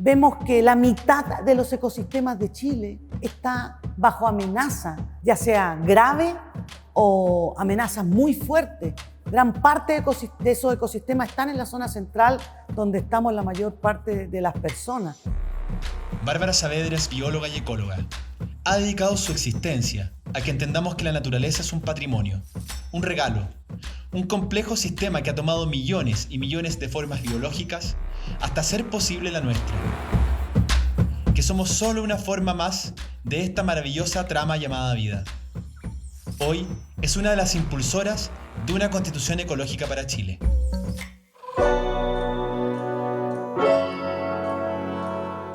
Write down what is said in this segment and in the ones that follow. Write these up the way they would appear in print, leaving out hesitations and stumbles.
Vemos que la mitad de los ecosistemas de Chile está bajo amenaza, ya sea grave o amenazas muy fuertes. Gran parte de esos ecosistemas están en la zona central, donde estamos la mayor parte de las personas. Bárbara Saavedra es bióloga y ecóloga. Ha dedicado su existencia a que entendamos que la naturaleza es un patrimonio, un regalo, un complejo sistema que ha tomado millones y millones de formas biológicas hasta hacer posible la nuestra. Que somos solo una forma más de esta maravillosa trama llamada vida. Hoy es una de las impulsoras de una constitución ecológica para Chile.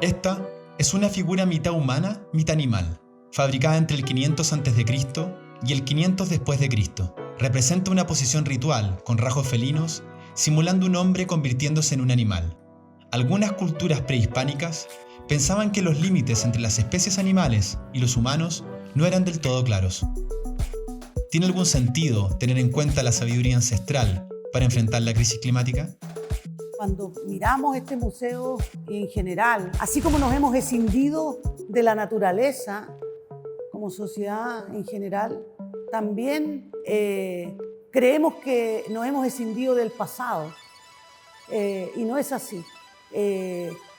Esta es una figura mitad humana, mitad animal, fabricada entre el 500 a.C. y el 500 después de Cristo. Representa una posición ritual con rasgos felinos, simulando un hombre convirtiéndose en un animal. Algunas culturas prehispánicas pensaban que los límites entre las especies animales y los humanos no eran del todo claros. ¿Tiene algún sentido tener en cuenta la sabiduría ancestral para enfrentar la crisis climática? Cuando miramos este museo en general, así como nos hemos escindido de la naturaleza como sociedad en general, también creemos que nos hemos escindido del pasado y no es así.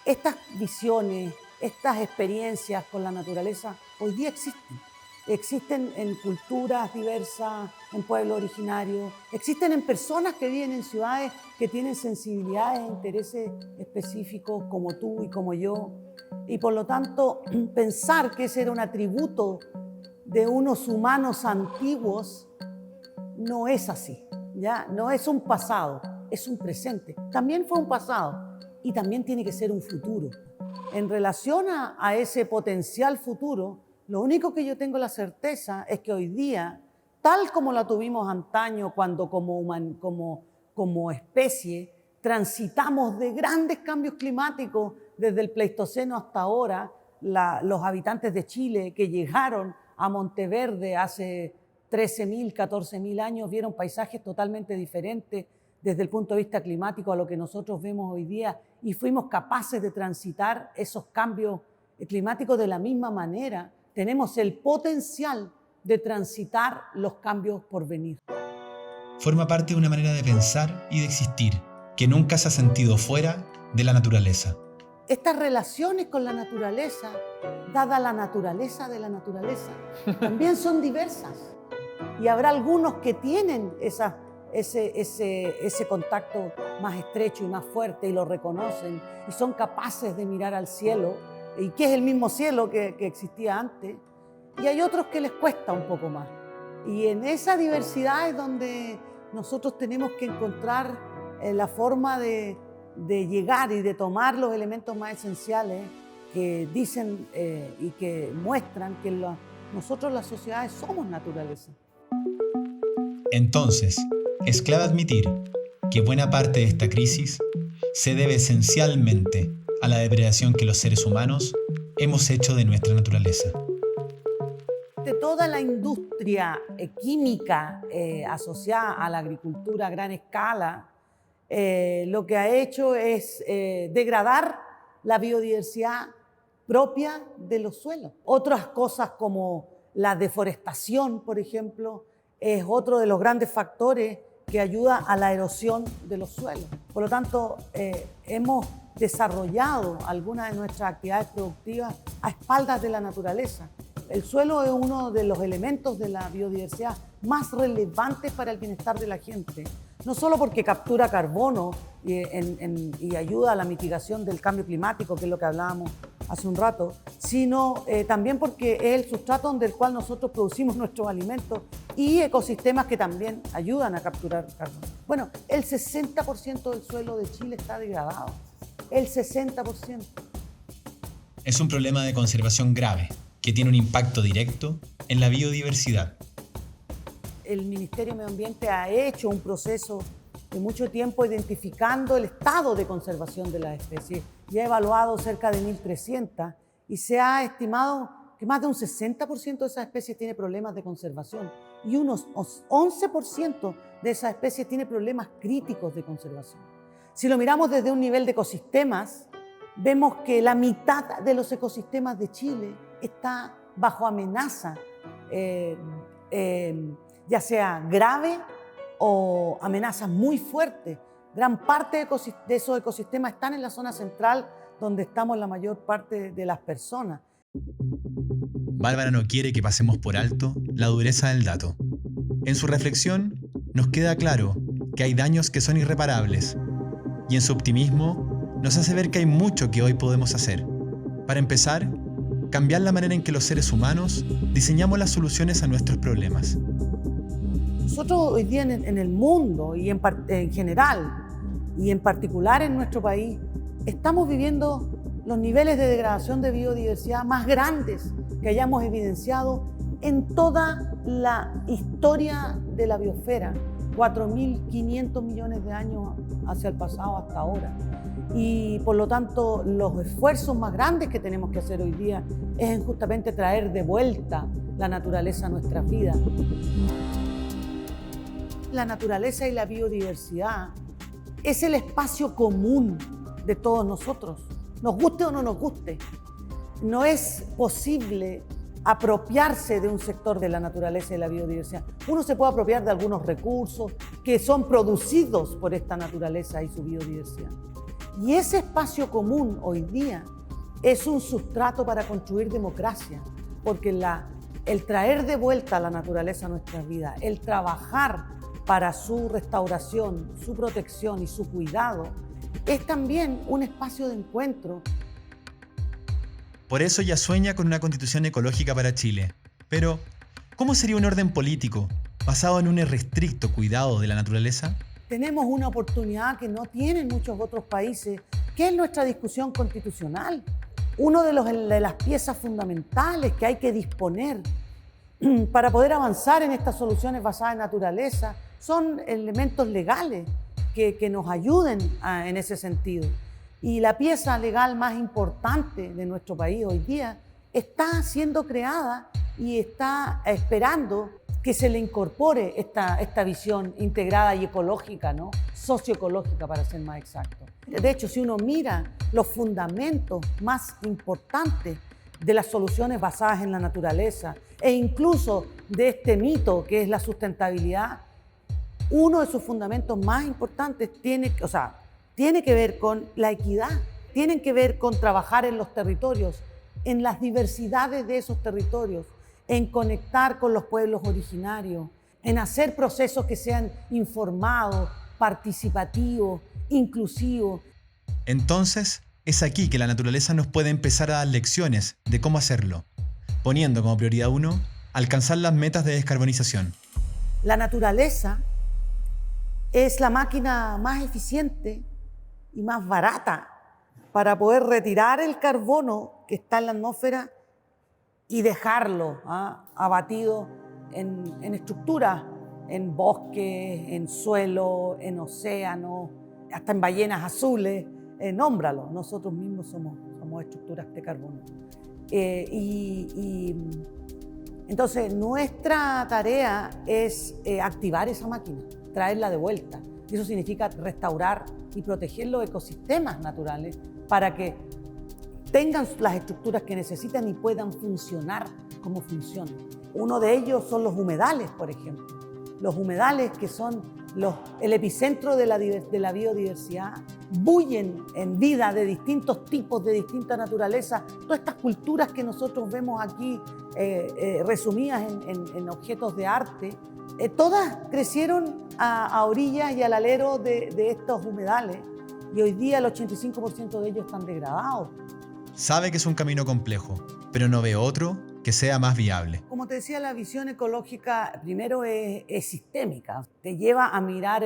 Estas visiones, estas experiencias con la naturaleza hoy día existen. Existen en culturas diversas, en pueblos originarios, existen en personas que viven en ciudades que tienen sensibilidades e intereses específicos como tú y como yo. Y por lo tanto, pensar que ese era un atributo de unos humanos antiguos no es así, ¿ya? No es un pasado, es un presente. También fue un pasado y también tiene que ser un futuro. En relación a ese potencial futuro, lo único que yo tengo la certeza es que hoy día, tal como la tuvimos antaño cuando como especie transitamos de grandes cambios climáticos desde el Pleistoceno hasta ahora, los habitantes de Chile que llegaron a Monteverde hace 13.000, 14.000 años vieron paisajes totalmente diferentes desde el punto de vista climático a lo que nosotros vemos hoy día y fuimos capaces de transitar esos cambios climáticos de la misma manera. Tenemos el potencial de transitar los cambios por venir. Forma parte de una manera de pensar y de existir que nunca se ha sentido fuera de la naturaleza. Estas relaciones con la naturaleza, dada la naturaleza de la naturaleza, también son diversas. Y habrá algunos que tienen ese contacto más estrecho y más fuerte y lo reconocen y son capaces de mirar al cielo, y que es el mismo cielo que existía antes, y hay otros que les cuesta un poco más. Y en esa diversidad es donde nosotros tenemos que encontrar la forma de llegar y de tomar los elementos más esenciales que dicen y que muestran que nosotros las sociedades somos naturaleza. Entonces, es clave admitir que buena parte de esta crisis se debe esencialmente a la depredación que los seres humanos hemos hecho de nuestra naturaleza. De toda la industria química asociada a la agricultura a gran escala, lo que ha hecho es degradar la biodiversidad propia de los suelos. Otras cosas como la deforestación, por ejemplo, es otro de los grandes factores que ayuda a la erosión de los suelos. Por lo tanto, hemos desarrollado algunas de nuestras actividades productivas a espaldas de la naturaleza. El suelo es uno de los elementos de la biodiversidad más relevantes para el bienestar de la gente, no solo porque captura carbono y ayuda a la mitigación del cambio climático, que es lo que hablábamos hace un rato, sino también porque es el sustrato del cual nosotros producimos nuestros alimentos y ecosistemas que también ayudan a capturar carbono. Bueno, el 60% del suelo de Chile está degradado, el 60%. Es un problema de conservación grave que tiene un impacto directo en la biodiversidad. El Ministerio de Medio Ambiente ha hecho un proceso de mucho tiempo identificando el estado de conservación de las especies y ha evaluado cerca de 1.300 y se ha estimado que más de un 60% de esas especies tiene problemas de conservación y unos 11% de esas especies tiene problemas críticos de conservación. Si lo miramos desde un nivel de ecosistemas, Vemos que la mitad de los ecosistemas de Chile está bajo amenaza, ya sea grave o amenazas muy fuertes. Gran parte de esos ecosistemas están en la zona central, donde estamos la mayor parte de las personas. Bárbara no quiere que pasemos por alto la dureza del dato. En su reflexión, nos queda claro que hay daños que son irreparables, y en su optimismo nos hace ver que hay mucho que hoy podemos hacer. Para empezar, cambiar la manera en que los seres humanos diseñamos las soluciones a nuestros problemas. Nosotros hoy día en el mundo y en general, y en particular en nuestro país, estamos viviendo los niveles de degradación de biodiversidad más grandes que hayamos evidenciado en toda la historia de la biosfera, 4.500 millones de años hacia el pasado hasta ahora. Y por lo tanto, los esfuerzos más grandes que tenemos que hacer hoy día es en justamente traer de vuelta la naturaleza a nuestras vidas. La naturaleza y la biodiversidad es el espacio común de todos nosotros, nos guste o no nos guste. No es posible apropiarse de un sector de la naturaleza y la biodiversidad. Uno se puede apropiar de algunos recursos que son producidos por esta naturaleza y su biodiversidad. Y ese espacio común hoy día es un sustrato para construir democracia, porque el traer de vuelta a la naturaleza a nuestras vidas, el trabajar para su restauración, su protección y su cuidado, es también un espacio de encuentro. Por eso ella sueña con una constitución ecológica para Chile. Pero, ¿cómo sería un orden político basado en un irrestricto cuidado de la naturaleza? Tenemos una oportunidad que no tienen muchos otros países, que es nuestra discusión constitucional. Una de las piezas fundamentales que hay que disponer para poder avanzar en estas soluciones basadas en naturaleza son elementos legales que nos ayuden en ese sentido. Y la pieza legal más importante de nuestro país hoy día está siendo creada y está esperando que se le incorpore esta visión integrada y ecológica, ¿no? Socioecológica, para ser más exacto. De hecho, si uno mira los fundamentos más importantes de las soluciones basadas en la naturaleza e incluso de este mito que es la sustentabilidad, uno de sus fundamentos más importantes tiene que ver con la equidad, tienen que ver con trabajar en los territorios, en las diversidades de esos territorios, en conectar con los pueblos originarios, en hacer procesos que sean informados, participativos, inclusivos. Entonces, es aquí que la naturaleza nos puede empezar a dar lecciones de cómo hacerlo, poniendo como prioridad 1, alcanzar las metas de descarbonización. La naturaleza es la máquina más eficiente y más barata para poder retirar el carbono que está en la atmósfera y dejarlo abatido en estructuras, en bosques, en suelo, en océanos, hasta en ballenas azules, nómbralo. Nosotros mismos somos estructuras de carbono. Entonces, nuestra tarea es activar esa máquina, traerla de vuelta. Y eso significa restaurar y proteger los ecosistemas naturales para que tengan las estructuras que necesitan y puedan funcionar como funcionan. Uno de ellos son los humedales, por ejemplo. Los humedales, que son el epicentro de la biodiversidad, bullen en vida de distintos tipos, de distinta naturaleza. Todas estas culturas que nosotros vemos aquí resumidas en objetos de arte, todas crecieron a orillas y al alero de estos humedales, y hoy día el 85% de ellos están degradados. Sabe que es un camino complejo, pero no ve otro que sea más viable. Como te decía, la visión ecológica primero es sistémica, te lleva a mirar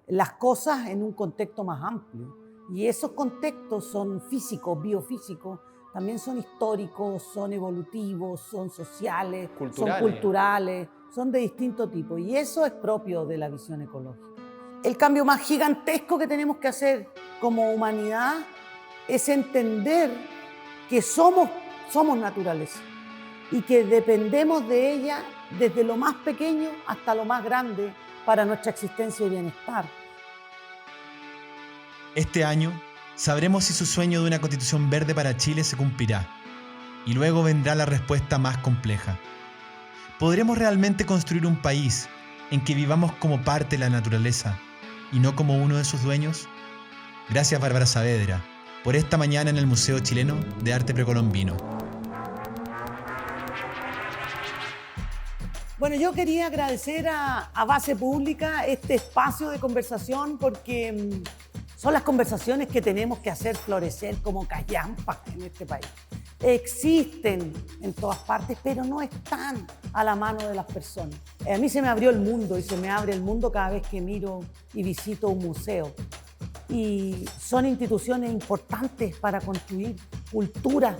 las cosas en un contexto más amplio, y esos contextos son físicos, biofísicos, también son históricos, son evolutivos, son sociales, son culturales, son de distinto tipo, y eso es propio de la visión ecológica. El cambio más gigantesco que tenemos que hacer como humanidad es entender que somos naturaleza y que dependemos de ella desde lo más pequeño hasta lo más grande para nuestra existencia y bienestar. Este año sabremos si su sueño de una constitución verde para Chile se cumplirá. Y luego vendrá la respuesta más compleja. ¿Podremos realmente construir un país en que vivamos como parte de la naturaleza y no como uno de sus dueños? Gracias, Bárbara Saavedra, por esta mañana en el Museo Chileno de Arte Precolombino. Bueno, yo quería agradecer a Base Pública este espacio de conversación porque son las conversaciones que tenemos que hacer florecer como callampas en este país. Existen en todas partes, pero no están a la mano de las personas. A mí se me abrió el mundo y se me abre el mundo cada vez que miro y visito un museo. Y son instituciones importantes para construir culturas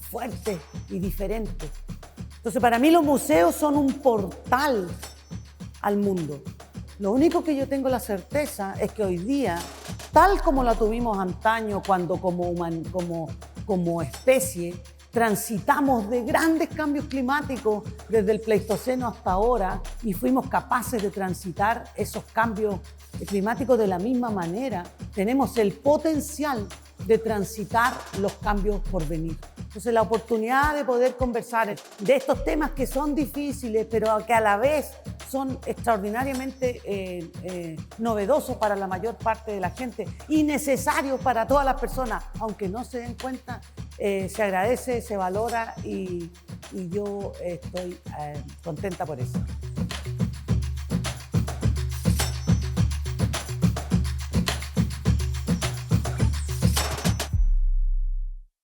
fuertes y diferentes. Entonces, para mí los museos son un portal al mundo. Lo único que yo tengo la certeza es que hoy día, tal como la tuvimos antaño cuando como especie transitamos de grandes cambios climáticos desde el Pleistoceno hasta ahora y fuimos capaces de transitar esos cambios climáticos de la misma manera, tenemos el potencial de transitar los cambios por venir. Entonces, la oportunidad de poder conversar de estos temas que son difíciles, pero que a la vez son extraordinariamente novedosos para la mayor parte de la gente y necesarios para todas las personas, aunque no se den cuenta, se agradece, se valora y yo estoy contenta por eso.